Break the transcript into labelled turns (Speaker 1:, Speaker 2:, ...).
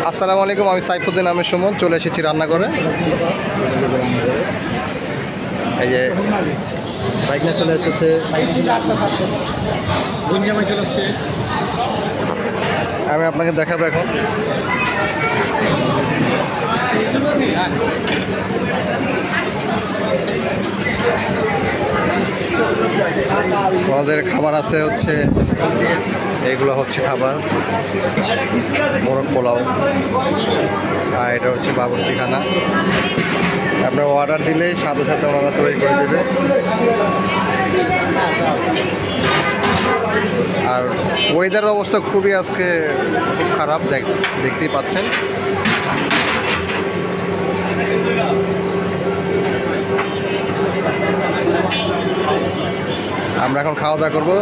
Speaker 1: আসসালামু আলাইকুম, আমি সাইফুদ্দিন আহমেদ সুমন চলে এসেছি রান্না করে। এই যে বাইক নিয়ে চলে এসেছে, আমি আপনাকে দেখাবো এখন। আমাদের খাবার আছে হচ্ছে এইগুলো হচ্ছে খাবার, মোরগ পোলাও, আর এটা হচ্ছে বাবুর্চি খানা। আপনার অর্ডার দিলে সাথে সাথে ওনারা তৈরি করে দেবে। আর ওয়েদারের অবস্থা খুবই আজকে খুব খারাপ, দেখতেই পাচ্ছেন। আমরা এখন খাওয়া দাওয়া করবো।